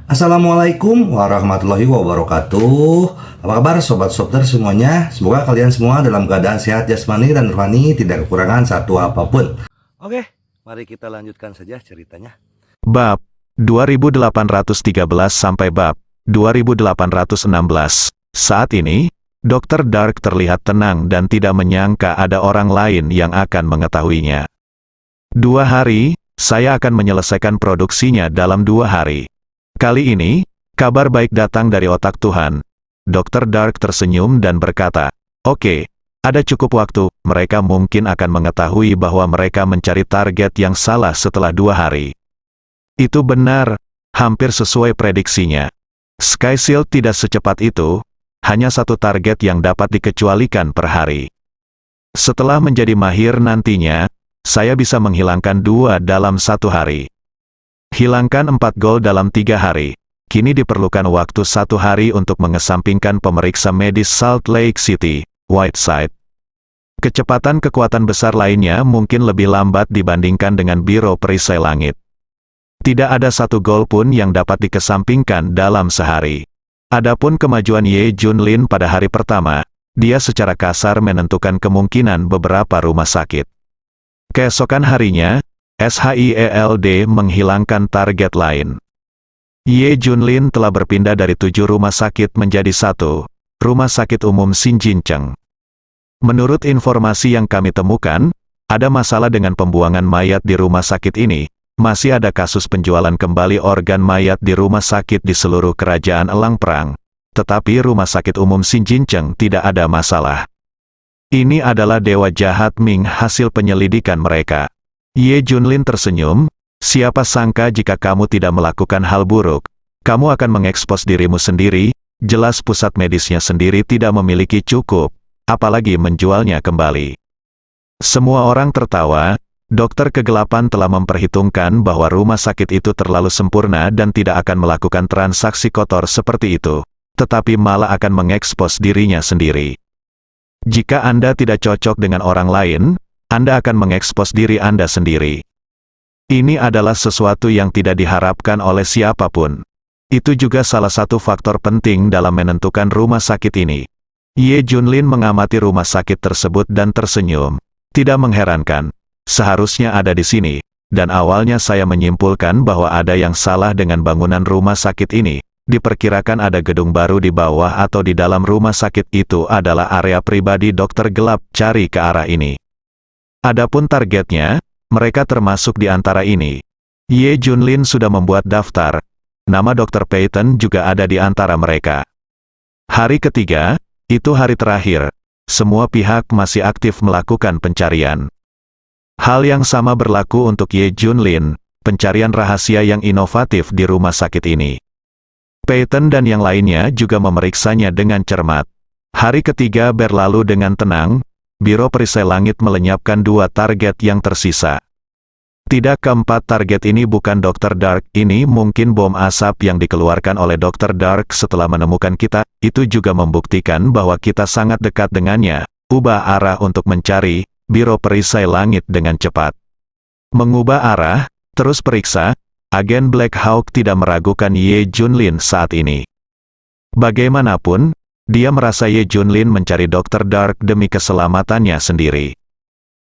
Assalamualaikum warahmatullahi wabarakatuh. Apa kabar sobat Softer semuanya? Semoga kalian semua dalam keadaan sehat jasmani dan rohani, tidak kekurangan satu apapun. Oke, mari kita lanjutkan saja ceritanya. Bab 2813 sampai bab 2816. Saat ini, Dr. Dark terlihat tenang dan tidak menyangka ada orang lain yang akan mengetahuinya. 2 hari, saya akan menyelesaikan produksinya dalam 2 hari. Kali ini, kabar baik datang dari otak Tuhan. Dr. Dark tersenyum dan berkata, "Oke, ada cukup waktu, mereka mungkin akan mengetahui bahwa mereka mencari target yang salah setelah 2 hari. Itu benar, hampir sesuai prediksinya. Sky Shield tidak secepat itu, hanya satu target yang dapat dikecualikan per hari. Setelah menjadi mahir nantinya, saya bisa menghilangkan 2 dalam 1 hari. Hilangkan 4 gol dalam 3 hari. Kini diperlukan waktu 1 hari untuk mengesampingkan pemeriksa medis Salt Lake City, Whiteside. Kecepatan kekuatan besar lainnya mungkin lebih lambat dibandingkan dengan Biro Perisai Langit. Tidak ada 1 gol pun yang dapat dikesampingkan dalam sehari. Adapun kemajuan Ye Junlin pada hari pertama, dia secara kasar menentukan kemungkinan beberapa rumah sakit. Keesokan harinya, SHIELD menghilangkan target lain. Ye Junlin telah berpindah dari 7 rumah sakit menjadi 1, Rumah Sakit Umum Xinjinceng. Menurut informasi yang kami temukan, ada masalah dengan pembuangan mayat di rumah sakit ini. Masih ada kasus penjualan kembali organ mayat di rumah sakit di seluruh kerajaan Elang Perang. Tetapi Rumah Sakit Umum Xinjinceng tidak ada masalah. Ini adalah dewa jahat Ming hasil penyelidikan mereka." Ye Junlin tersenyum, "Siapa sangka jika kamu tidak melakukan hal buruk, kamu akan mengekspos dirimu sendiri, jelas pusat medisnya sendiri tidak memiliki cukup, apalagi menjualnya kembali." Semua orang tertawa. Dokter kegelapan telah memperhitungkan bahwa rumah sakit itu terlalu sempurna dan tidak akan melakukan transaksi kotor seperti itu, tetapi malah akan mengekspos dirinya sendiri. Jika Anda tidak cocok dengan orang lain, Anda akan mengekspos diri Anda sendiri. Ini adalah sesuatu yang tidak diharapkan oleh siapapun. Itu juga salah satu faktor penting dalam menentukan rumah sakit ini. Ye Junlin mengamati rumah sakit tersebut dan tersenyum. Tidak mengherankan. Seharusnya ada di sini, dan awalnya saya menyimpulkan bahwa ada yang salah dengan bangunan rumah sakit ini. Diperkirakan ada gedung baru di bawah atau di dalam rumah sakit itu adalah area pribadi dokter gelap, cari ke arah ini. Adapun targetnya, mereka termasuk di antara ini. Ye Junlin sudah membuat daftar. Nama Dr. Peyton juga ada di antara mereka. Hari ketiga, itu hari terakhir. Semua pihak masih aktif melakukan pencarian. Hal yang sama berlaku untuk Ye Junlin, pencarian rahasia yang inovatif di rumah sakit ini. Peyton dan yang lainnya juga memeriksanya dengan cermat. Hari ketiga berlalu dengan tenang. Biro Perisai Langit melenyapkan 2 target yang tersisa. Tidak, keempat target ini bukan Dr. Dark, ini mungkin bom asap yang dikeluarkan oleh Dr. Dark setelah menemukan kita. Itu juga membuktikan bahwa kita sangat dekat dengannya. Ubah arah untuk mencari Biro Perisai Langit dengan cepat. Mengubah arah, terus periksa. Agen Black Hawk tidak meragukan Ye Junlin saat ini. Bagaimanapun, dia merasa Ye Junlin mencari Dr. Dark demi keselamatannya sendiri.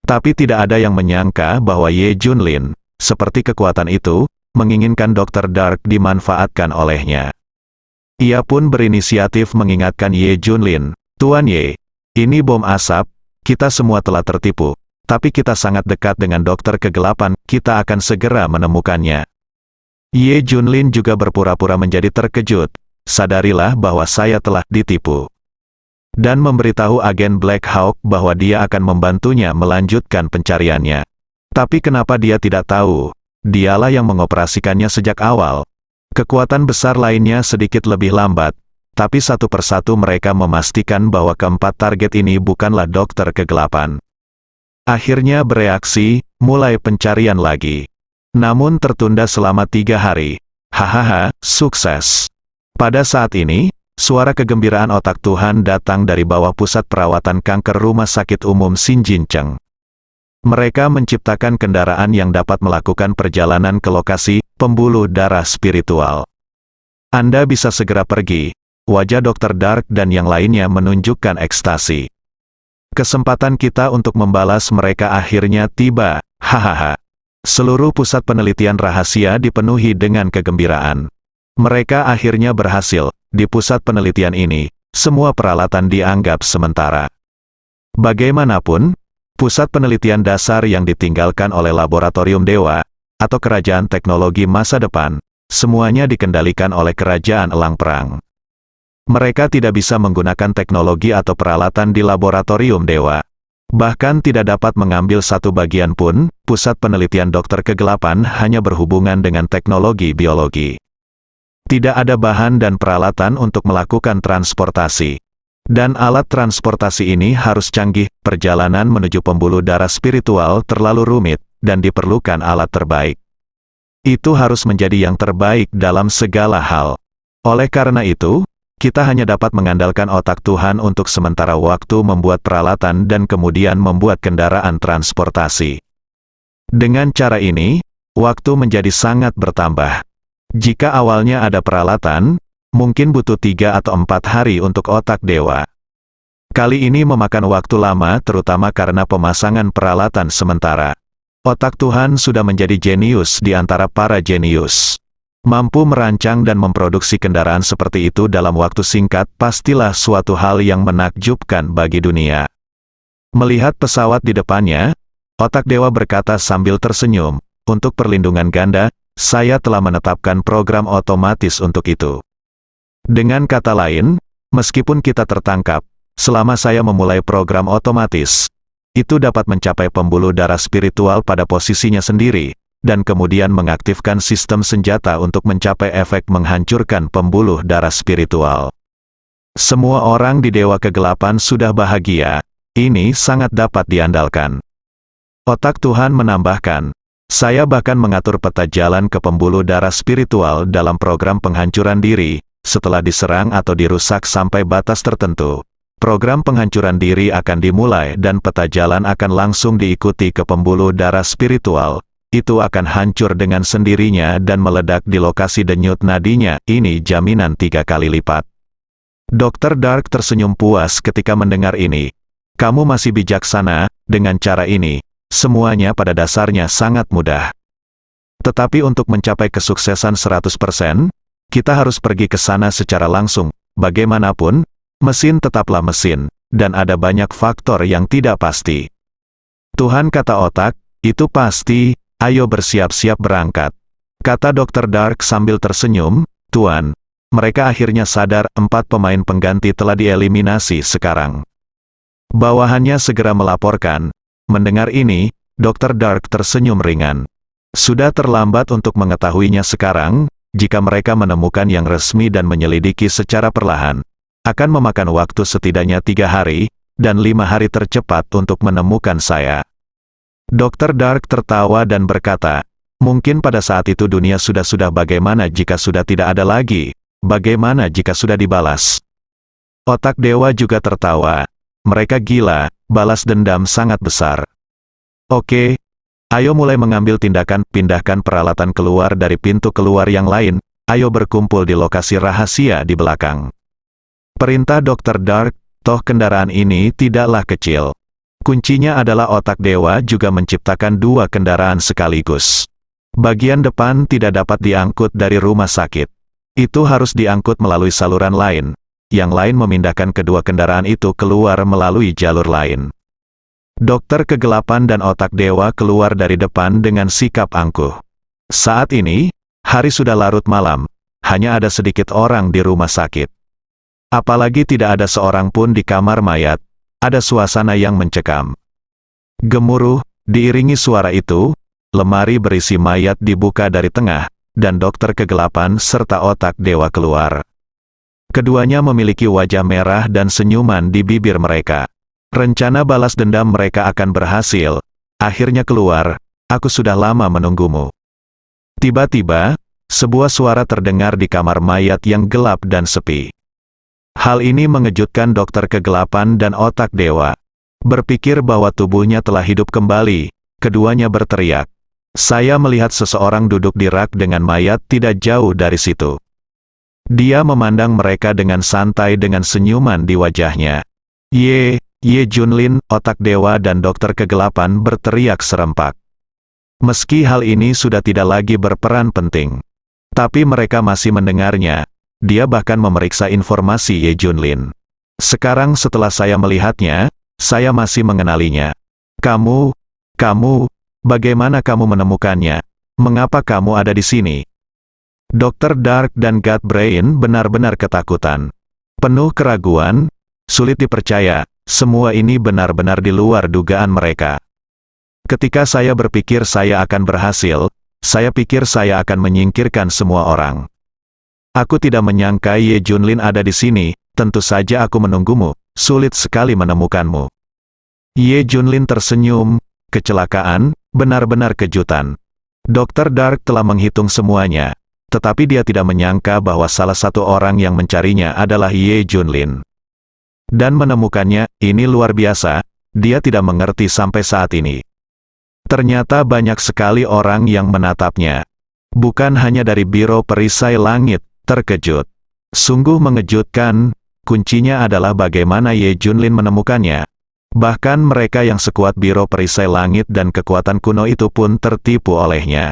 Tapi tidak ada yang menyangka bahwa Ye Junlin, seperti kekuatan itu, menginginkan Dr. Dark dimanfaatkan olehnya. Ia pun berinisiatif mengingatkan Ye Junlin, "Tuan Ye, ini bom asap, kita semua telah tertipu, tapi kita sangat dekat dengan dokter kegelapan, kita akan segera menemukannya." Ye Junlin juga berpura-pura menjadi terkejut. "Sadarilah bahwa saya telah ditipu." Dan memberitahu agen Black Hawk bahwa dia akan membantunya melanjutkan pencariannya. Tapi kenapa dia tidak tahu? Dialah yang mengoperasikannya sejak awal. Kekuatan besar lainnya sedikit lebih lambat, tapi satu persatu mereka memastikan bahwa keempat target ini bukanlah dokter kegelapan. Akhirnya bereaksi, mulai pencarian lagi. Namun tertunda selama 3 hari. Hahaha, sukses. Pada saat ini, suara kegembiraan otak Tuhan datang dari bawah pusat perawatan kanker Rumah Sakit Umum Xinjinceng. Mereka menciptakan kendaraan yang dapat melakukan perjalanan ke lokasi pembuluh darah spiritual. Anda bisa segera pergi. Wajah Dr. Dark dan yang lainnya menunjukkan ekstasi. Kesempatan kita untuk membalas mereka akhirnya tiba, hahaha. Seluruh pusat penelitian rahasia dipenuhi dengan kegembiraan. Mereka akhirnya berhasil. Di pusat penelitian ini, semua peralatan dianggap sementara. Bagaimanapun, pusat penelitian dasar yang ditinggalkan oleh laboratorium dewa, atau kerajaan teknologi masa depan, semuanya dikendalikan oleh kerajaan elang perang. Mereka tidak bisa menggunakan teknologi atau peralatan di laboratorium dewa. Bahkan tidak dapat mengambil satu bagian pun, pusat penelitian dokter kegelapan hanya berhubungan dengan teknologi biologi. Tidak ada bahan dan peralatan untuk melakukan transportasi. Dan alat transportasi ini harus canggih, perjalanan menuju pembuluh darah spiritual terlalu rumit, dan diperlukan alat terbaik. Itu harus menjadi yang terbaik dalam segala hal. Oleh karena itu, kita hanya dapat mengandalkan otak Tuhan untuk sementara waktu membuat peralatan dan kemudian membuat kendaraan transportasi. Dengan cara ini, waktu menjadi sangat bertambah. Jika awalnya ada peralatan, mungkin butuh 3 atau 4 hari untuk otak dewa. Kali ini memakan waktu lama terutama karena pemasangan peralatan sementara. Otak Tuhan sudah menjadi jenius di antara para jenius. Mampu merancang dan memproduksi kendaraan seperti itu dalam waktu singkat pastilah suatu hal yang menakjubkan bagi dunia. Melihat pesawat di depannya, otak dewa berkata sambil tersenyum, untuk perlindungan ganda, saya telah menetapkan program otomatis untuk itu. Dengan kata lain, meskipun kita tertangkap, selama saya memulai program otomatis, itu dapat mencapai pembuluh darah spiritual pada posisinya sendiri, dan kemudian mengaktifkan sistem senjata untuk mencapai efek menghancurkan pembuluh darah spiritual. Semua orang di Dewa Kegelapan sudah bahagia, ini sangat dapat diandalkan. Otak Tuhan menambahkan, saya bahkan mengatur peta jalan ke pembuluh darah spiritual dalam program penghancuran diri, setelah diserang atau dirusak sampai batas tertentu. Program penghancuran diri akan dimulai dan peta jalan akan langsung diikuti ke pembuluh darah spiritual. Itu akan hancur dengan sendirinya dan meledak di lokasi denyut nadinya, ini jaminan 3 kali lipat. Dr. Dark tersenyum puas ketika mendengar ini. Kamu masih bijaksana, dengan cara ini, semuanya pada dasarnya sangat mudah. Tetapi untuk mencapai kesuksesan 100%, kita harus pergi ke sana secara langsung, bagaimanapun, mesin tetaplah mesin, dan ada banyak faktor yang tidak pasti. Tuhan kata otak, itu pasti. Ayo bersiap-siap berangkat. Kata Dr. Dark sambil tersenyum, Tuan. Mereka akhirnya sadar 4 pemain pengganti telah dieliminasi sekarang. Bawahannya segera melaporkan. Mendengar ini, Dr. Dark tersenyum ringan. Sudah terlambat untuk mengetahuinya sekarang, jika mereka menemukan yang resmi dan menyelidiki secara perlahan. Akan memakan waktu setidaknya 3 hari, dan 5 hari tercepat untuk menemukan saya. Dr. Dark tertawa dan berkata, mungkin pada saat itu dunia sudah bagaimana jika sudah tidak ada lagi, bagaimana jika sudah dibalas. Otak dewa juga tertawa, mereka gila, balas dendam sangat besar. Oke, ayo mulai mengambil tindakan, pindahkan peralatan keluar dari pintu keluar yang lain, ayo berkumpul di lokasi rahasia di belakang. Perintah Dr. Dark, toh kendaraan ini tidaklah kecil. Kuncinya adalah otak dewa juga menciptakan 2 kendaraan sekaligus. Bagian depan tidak dapat diangkut dari rumah sakit. Itu harus diangkut melalui saluran lain. Yang lain memindahkan kedua kendaraan itu keluar melalui jalur lain. Dokter Kegelapan dan otak dewa keluar dari depan dengan sikap angkuh. Saat ini, hari sudah larut malam. Hanya ada sedikit orang di rumah sakit. Apalagi tidak ada seorang pun di kamar mayat. Ada suasana yang mencekam. Gemuruh, diiringi suara itu, lemari berisi mayat dibuka dari tengah, dan dokter kegelapan serta otak dewa keluar. Keduanya memiliki wajah merah dan senyuman di bibir mereka. Rencana balas dendam mereka akan berhasil. Akhirnya keluar, aku sudah lama menunggumu. Tiba-tiba, sebuah suara terdengar di kamar mayat yang gelap dan sepi. Hal ini mengejutkan dokter kegelapan dan otak dewa. Berpikir bahwa tubuhnya telah hidup kembali, keduanya berteriak. Saya melihat seseorang duduk di rak dengan mayat tidak jauh dari situ. Dia memandang mereka dengan santai dengan senyuman di wajahnya. Ye Junlin, otak dewa dan dokter kegelapan berteriak serempak. Meski hal ini sudah tidak lagi berperan penting, tapi mereka masih mendengarnya. Dia bahkan memeriksa informasi Ye Junlin. Sekarang setelah saya melihatnya, saya masih mengenalinya. Kamu, bagaimana kamu menemukannya? Mengapa kamu ada di sini? Dr. Dark dan God Brain benar-benar ketakutan. Penuh keraguan, sulit dipercaya, semua ini benar-benar di luar dugaan mereka. Ketika saya berpikir saya akan berhasil, saya pikir saya akan menyingkirkan semua orang. Aku tidak menyangka Ye Junlin ada di sini, tentu saja aku menunggumu, sulit sekali menemukanmu. Ye Junlin tersenyum, kecelakaan, benar-benar kejutan. Dr. Dark telah menghitung semuanya. Tetapi dia tidak menyangka bahwa salah satu orang yang mencarinya adalah Ye Junlin. Dan menemukannya, ini luar biasa, dia tidak mengerti sampai saat ini. Ternyata banyak sekali orang yang menatapnya. Bukan hanya dari Biro Perisai Langit, terkejut. Sungguh mengejutkan, kuncinya adalah bagaimana Ye Junlin menemukannya. Bahkan mereka yang sekuat Biro Perisai Langit dan kekuatan kuno itu pun tertipu olehnya.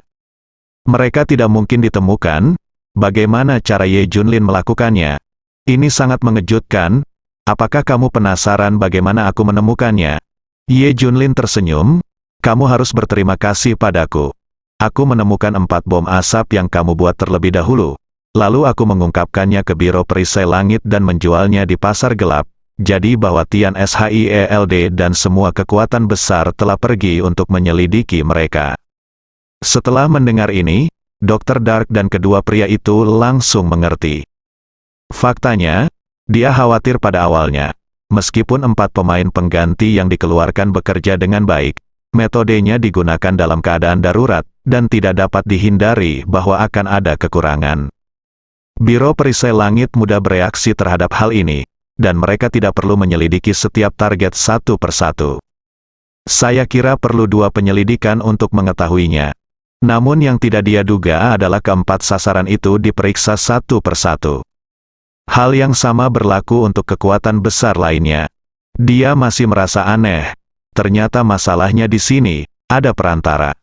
Mereka tidak mungkin ditemukan. Bagaimana cara Ye Junlin melakukannya? Ini sangat mengejutkan. Apakah kamu penasaran bagaimana aku menemukannya? Ye Junlin tersenyum. Kamu harus berterima kasih padaku. Aku menemukan 4 bom asap yang kamu buat terlebih dahulu. Lalu aku mengungkapkannya ke Biro Perisai Langit dan menjualnya di pasar gelap. Jadi bahwa Tian Shield dan semua kekuatan besar telah pergi untuk menyelidiki mereka. Setelah mendengar ini, Dr. Dark dan kedua pria itu langsung mengerti. Faktanya, dia khawatir pada awalnya. Meskipun 4 pemain pengganti yang dikeluarkan bekerja dengan baik, metodenya digunakan dalam keadaan darurat, dan tidak dapat dihindari bahwa akan ada kekurangan. Biro Perisai Langit mudah bereaksi terhadap hal ini, dan mereka tidak perlu menyelidiki setiap target satu persatu. Saya kira perlu 2 penyelidikan untuk mengetahuinya. Namun yang tidak dia duga adalah keempat sasaran itu diperiksa satu persatu. Hal yang sama berlaku untuk kekuatan besar lainnya. Dia masih merasa aneh. Ternyata masalahnya di sini, ada perantara.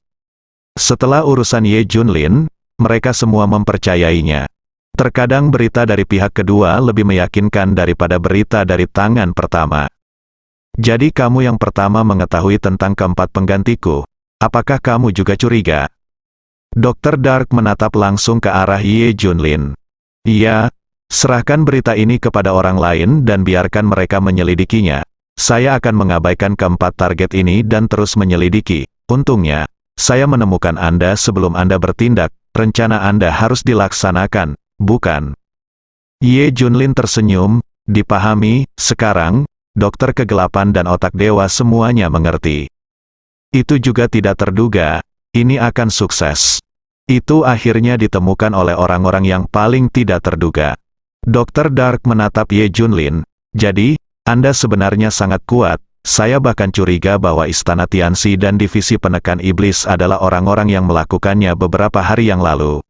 Setelah urusan Ye Junlin, mereka semua mempercayainya. Terkadang berita dari pihak kedua lebih meyakinkan daripada berita dari tangan pertama. Jadi kamu yang pertama mengetahui tentang keempat penggantiku. Apakah kamu juga curiga? Dr. Dark menatap langsung ke arah Ye Junlin. Iya, serahkan berita ini kepada orang lain dan biarkan mereka menyelidikinya. Saya akan mengabaikan keempat target ini dan terus menyelidiki. Untungnya, saya menemukan Anda sebelum Anda bertindak. Rencana Anda harus dilaksanakan, bukan? Ye Junlin tersenyum, dipahami, sekarang, dokter kegelapan dan otak dewa semuanya mengerti. Itu juga tidak terduga, ini akan sukses. Itu akhirnya ditemukan oleh orang-orang yang paling tidak terduga. Dr. Dark menatap Ye Junlin, jadi, Anda sebenarnya sangat kuat. Saya bahkan curiga bahwa Istana Tianxi dan Divisi Penekan Iblis adalah orang-orang yang melakukannya beberapa hari yang lalu.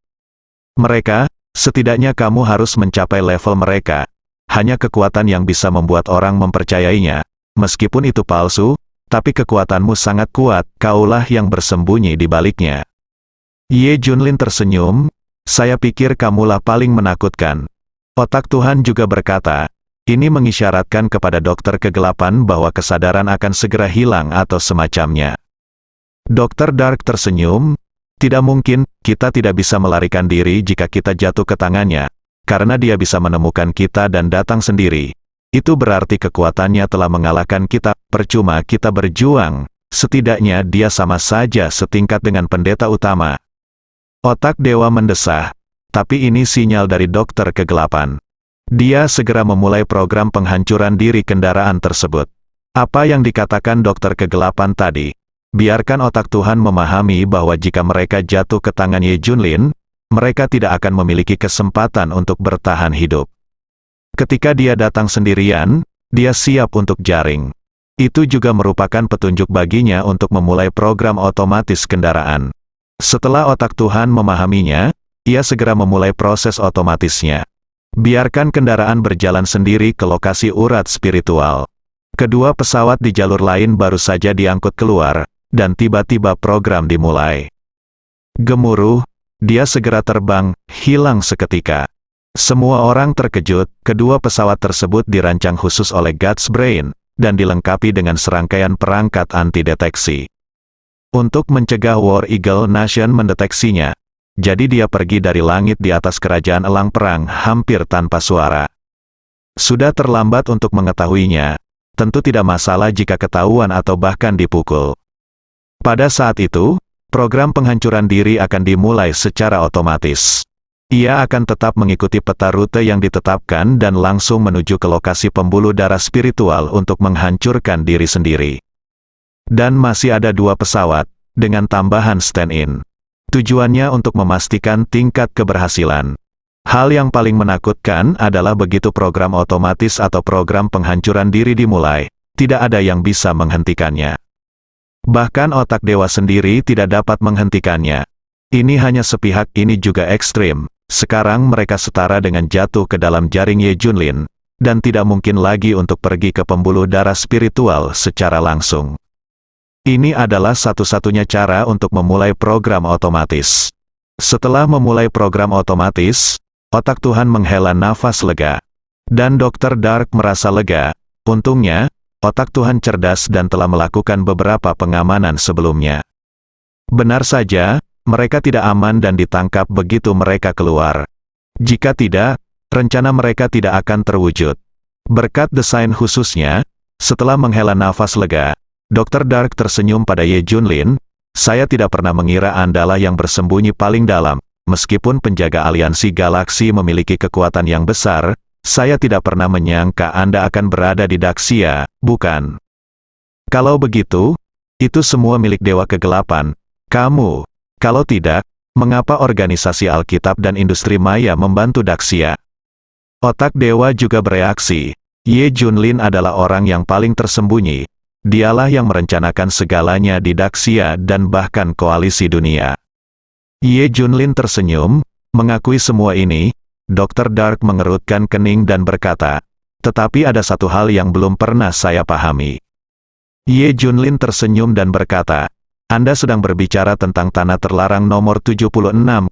Mereka, setidaknya kamu harus mencapai level mereka. Hanya kekuatan yang bisa membuat orang mempercayainya. Meskipun itu palsu, tapi kekuatanmu sangat kuat, kaulah yang bersembunyi di baliknya. Ye Junlin tersenyum, saya pikir kamulah paling menakutkan. Otak Tuhan juga berkata, ini mengisyaratkan kepada dokter kegelapan bahwa kesadaran akan segera hilang atau semacamnya. Dr. Dark tersenyum, tidak mungkin, kita tidak bisa melarikan diri jika kita jatuh ke tangannya, karena dia bisa menemukan kita dan datang sendiri. Itu berarti kekuatannya telah mengalahkan kita, percuma kita berjuang, setidaknya dia sama saja setingkat dengan pendeta utama. Otak dewa mendesah, tapi ini sinyal dari dokter kegelapan. Dia segera memulai program penghancuran diri kendaraan tersebut. Apa yang dikatakan dokter kegelapan tadi? Biarkan otak Tuhan memahami bahwa jika mereka jatuh ke tangan Ye Junlin, mereka tidak akan memiliki kesempatan untuk bertahan hidup. Ketika dia datang sendirian, dia siap untuk jaring. Itu juga merupakan petunjuk baginya untuk memulai program otomatis kendaraan. Setelah otak Tuhan memahaminya, ia segera memulai proses otomatisnya. Biarkan kendaraan berjalan sendiri ke lokasi urat spiritual. Kedua pesawat di jalur lain baru saja diangkut keluar, dan tiba-tiba program dimulai. Gemuruh, dia segera terbang, hilang seketika. Semua orang terkejut, kedua pesawat tersebut dirancang khusus oleh God's Brain, dan dilengkapi dengan serangkaian perangkat anti-deteksi. Untuk mencegah War Eagle Nation mendeteksinya, jadi dia pergi dari langit di atas kerajaan elang perang hampir tanpa suara. Sudah terlambat untuk mengetahuinya, tentu tidak masalah jika ketahuan atau bahkan dipukul. Pada saat itu, program penghancuran diri akan dimulai secara otomatis. Ia akan tetap mengikuti peta rute yang ditetapkan dan langsung menuju ke lokasi pembuluh darah spiritual untuk menghancurkan diri sendiri. Dan masih ada 2 pesawat, dengan tambahan stand-in. Tujuannya untuk memastikan tingkat keberhasilan. Hal yang paling menakutkan adalah begitu program otomatis atau program penghancuran diri dimulai, tidak ada yang bisa menghentikannya. Bahkan otak dewa sendiri tidak dapat menghentikannya. Ini hanya sepihak, ini juga ekstrim. Sekarang mereka setara dengan jatuh ke dalam jaring Ye Junlin, dan tidak mungkin lagi untuk pergi ke pembuluh darah spiritual secara langsung. Ini adalah satu-satunya cara untuk memulai program otomatis. Setelah memulai program otomatis, otak Tuhan menghela nafas lega. Dan Dr. Dark merasa lega. Untungnya, otak Tuhan cerdas dan telah melakukan beberapa pengamanan sebelumnya. Benar saja, mereka tidak aman dan ditangkap begitu mereka keluar. Jika tidak, rencana mereka tidak akan terwujud. Berkat desain khususnya, setelah menghela nafas lega, Dr. Dark tersenyum pada Ye Junlin. Saya tidak pernah mengira Andalah yang bersembunyi paling dalam. Meskipun penjaga aliansi galaksi memiliki kekuatan yang besar, saya tidak pernah menyangka Anda akan berada di Daxia, bukan? Kalau begitu, itu semua milik Dewa Kegelapan. Kamu, kalau tidak, mengapa organisasi Alkitab dan industri maya membantu Daxia? Otak Dewa juga bereaksi. Ye Junlin adalah orang yang paling tersembunyi. Dialah yang merencanakan segalanya di Daxia dan bahkan koalisi dunia. Ye Junlin tersenyum, mengakui semua ini. Dr. Dark mengerutkan kening dan berkata, tetapi ada satu hal yang belum pernah saya pahami. Ye Junlin tersenyum dan berkata, Anda sedang berbicara tentang tanah terlarang nomor 76,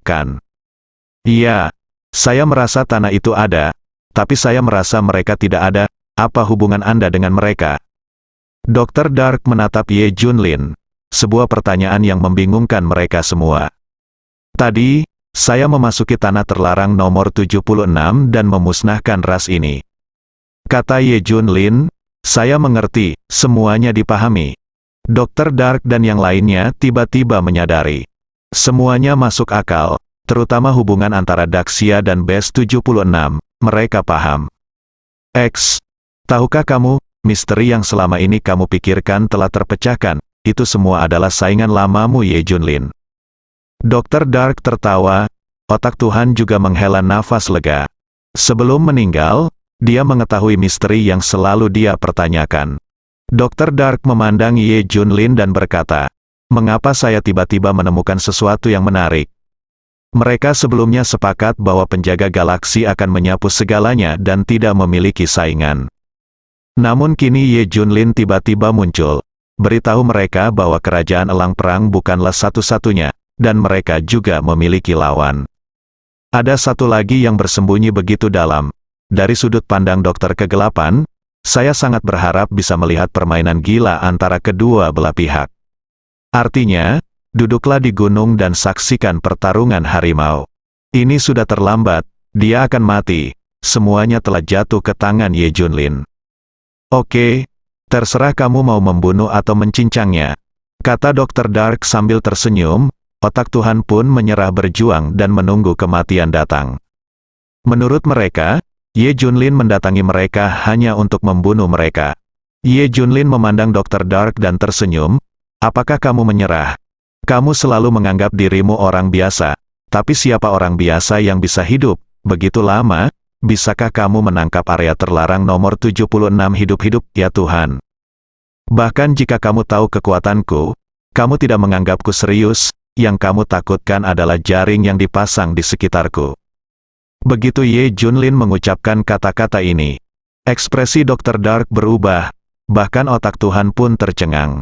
kan? Iya, saya merasa tanah itu ada, tapi saya merasa mereka tidak ada. Apa hubungan Anda dengan mereka? Dr. Dark menatap Ye Junlin, sebuah pertanyaan yang membingungkan mereka semua. Tadi, saya memasuki tanah terlarang nomor 76 dan memusnahkan ras ini. Kata Ye Junlin, saya mengerti, semuanya dipahami. Dr. Dark dan yang lainnya tiba-tiba menyadari. Semuanya masuk akal, terutama hubungan antara Daxia dan Base 76, mereka paham. X, tahukah kamu, misteri yang selama ini kamu pikirkan telah terpecahkan, itu semua adalah saingan lamamu Ye Junlin. Dr. Dark tertawa, otak Tuhan juga menghela nafas lega. Sebelum meninggal, dia mengetahui misteri yang selalu dia pertanyakan. Dr. Dark memandang Ye Junlin dan berkata, mengapa saya tiba-tiba menemukan sesuatu yang menarik? Mereka sebelumnya sepakat bahwa penjaga galaksi akan menyapu segalanya dan tidak memiliki saingan. Namun kini Ye Junlin tiba-tiba muncul, beritahu mereka bahwa kerajaan elang perang bukanlah satu-satunya, dan mereka juga memiliki lawan. Ada satu lagi yang bersembunyi begitu dalam. Dari sudut pandang Dokter Kegelapan, saya sangat berharap bisa melihat permainan gila antara kedua belah pihak. Artinya, duduklah di gunung dan saksikan pertarungan harimau. Ini sudah terlambat, dia akan mati, semuanya telah jatuh ke tangan Ye Junlin. Oke, terserah kamu mau membunuh atau mencincangnya, kata Dr. Dark sambil tersenyum. Otak Tuhan pun menyerah berjuang dan menunggu kematian datang. Menurut mereka, Ye Junlin mendatangi mereka hanya untuk membunuh mereka. Ye Junlin memandang Dr. Dark dan tersenyum, apakah kamu menyerah? Kamu selalu menganggap dirimu orang biasa, tapi siapa orang biasa yang bisa hidup begitu lama? Bisakah kamu menangkap area terlarang nomor 76 hidup-hidup, ya Tuhan? Bahkan jika kamu tahu kekuatanku, kamu tidak menganggapku serius, yang kamu takutkan adalah jaring yang dipasang di sekitarku. Begitu Ye Junlin mengucapkan kata-kata ini, ekspresi Dr. Dark berubah, bahkan otak Tuhan pun tercengang.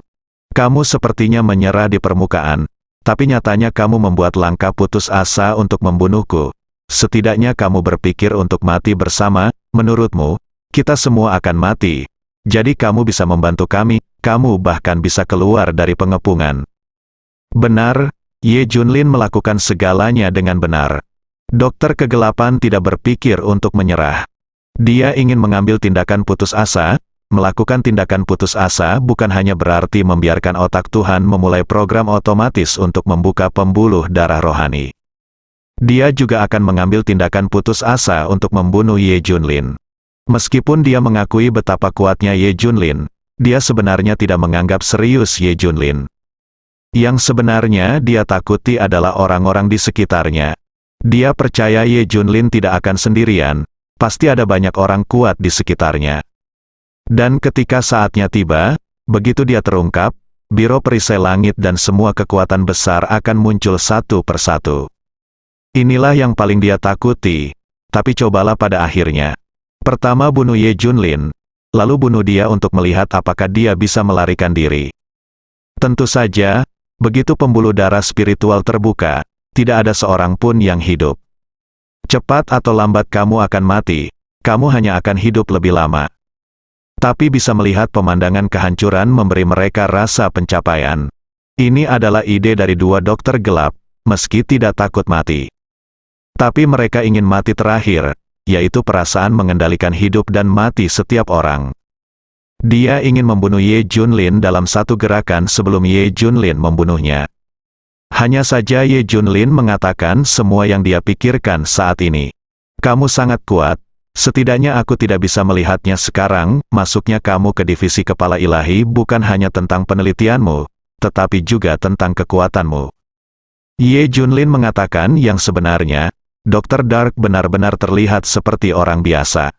Kamu sepertinya menyerah di permukaan, tapi nyatanya kamu membuat langkah putus asa untuk membunuhku. Setidaknya kamu berpikir untuk mati bersama, menurutmu, kita semua akan mati. Jadi kamu bisa membantu kami, kamu bahkan bisa keluar dari pengepungan. Benar, Ye Junlin melakukan segalanya dengan benar. Dokter kegelapan tidak berpikir untuk menyerah. Dia ingin mengambil tindakan putus asa. Melakukan tindakan putus asa bukan hanya berarti membiarkan otak Tuhan memulai program otomatis untuk membuka pembuluh darah rohani. Dia juga akan mengambil tindakan putus asa untuk membunuh Ye Junlin. Meskipun dia mengakui betapa kuatnya Ye Junlin, dia sebenarnya tidak menganggap serius Ye Junlin. Yang sebenarnya dia takuti adalah orang-orang di sekitarnya. Dia percaya Ye Junlin tidak akan sendirian, pasti ada banyak orang kuat di sekitarnya. Dan ketika saatnya tiba, begitu dia terungkap, Biro Perisai Langit dan semua kekuatan besar akan muncul satu persatu. Inilah yang paling dia takuti, tapi cobalah pada akhirnya. Pertama bunuh Ye Junlin, lalu bunuh dia untuk melihat apakah dia bisa melarikan diri. Tentu saja, begitu pembuluh darah spiritual terbuka, tidak ada seorang pun yang hidup. Cepat atau lambat kamu akan mati, kamu hanya akan hidup lebih lama. Tapi bisa melihat pemandangan kehancuran memberi mereka rasa pencapaian. Ini adalah ide dari dua dokter gelap, meski tidak takut mati. Tapi mereka ingin mati terakhir, yaitu perasaan mengendalikan hidup dan mati setiap orang. Dia ingin membunuh Ye Junlin dalam satu gerakan sebelum Ye Junlin membunuhnya. Hanya saja Ye Junlin mengatakan semua yang dia pikirkan saat ini. Kamu sangat kuat, setidaknya aku tidak bisa melihatnya sekarang. Masuknya kamu ke divisi kepala ilahi bukan hanya tentang penelitianmu, tetapi juga tentang kekuatanmu. Ye Junlin mengatakan yang sebenarnya, Dr. Dark benar-benar terlihat seperti orang biasa.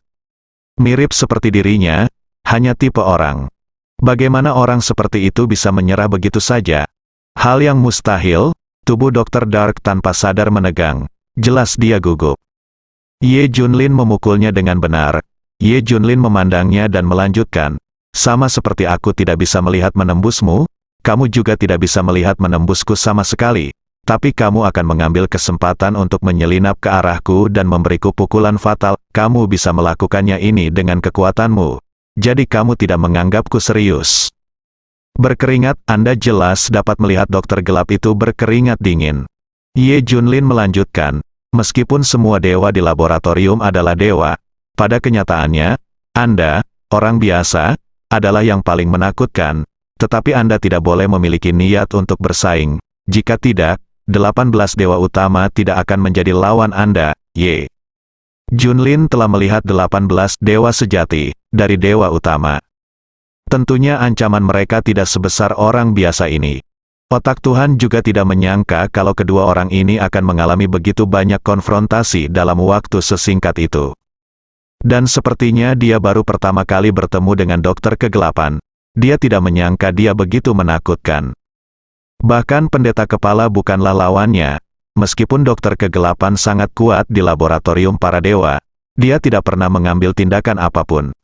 Mirip seperti dirinya, hanya tipe orang. Bagaimana orang seperti itu bisa menyerah begitu saja? Hal yang mustahil, tubuh Dr. Dark tanpa sadar menegang. Jelas dia gugup. Ye Junlin memukulnya dengan benar. Ye Junlin memandangnya dan melanjutkan. Sama seperti aku tidak bisa melihat menembusmu, kamu juga tidak bisa melihat menembusku sama sekali. Tapi kamu akan mengambil kesempatan untuk menyelinap ke arahku dan memberiku pukulan fatal. Kamu bisa melakukannya ini dengan kekuatanmu. Jadi kamu tidak menganggapku serius. Berkeringat, Anda jelas dapat melihat dokter gelap itu berkeringat dingin. Ye Junlin melanjutkan, meskipun semua dewa di laboratorium adalah dewa, pada kenyataannya, Anda, orang biasa, adalah yang paling menakutkan, tetapi Anda tidak boleh memiliki niat untuk bersaing. Jika tidak, 18 dewa utama tidak akan menjadi lawan Anda, Ye. Junlin telah melihat 18 dewa sejati, dari dewa utama. Tentunya ancaman mereka tidak sebesar orang biasa ini. Otak Tuhan juga tidak menyangka kalau kedua orang ini akan mengalami begitu banyak konfrontasi dalam waktu sesingkat itu. Dan sepertinya dia baru pertama kali bertemu dengan dokter kegelapan. Dia tidak menyangka dia begitu menakutkan. Bahkan pendeta kepala bukanlah lawannya. Meskipun dokter kegelapan sangat kuat di laboratorium para dewa, dia tidak pernah mengambil tindakan apapun.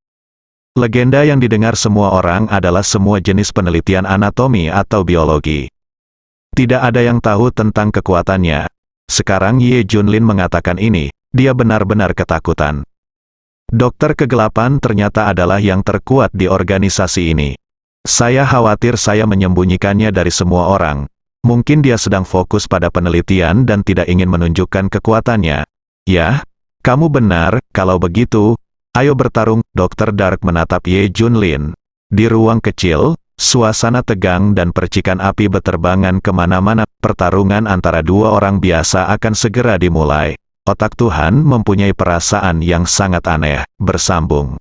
Legenda yang didengar semua orang adalah semua jenis penelitian anatomi atau biologi. Tidak ada yang tahu tentang kekuatannya. Sekarang Ye Junlin mengatakan ini, dia benar-benar ketakutan. Dokter kegelapan ternyata adalah yang terkuat di organisasi ini. Saya khawatir saya menyembunyikannya dari semua orang. Mungkin dia sedang fokus pada penelitian dan tidak ingin menunjukkan kekuatannya. Ya, kamu benar, kalau begitu, ayo bertarung. Dr. Dark menatap Ye Junlin. Di ruang kecil, suasana tegang dan percikan api beterbangan kemana-mana. Pertarungan antara dua orang biasa akan segera dimulai. Otak Tuhan mempunyai perasaan yang sangat aneh, bersambung.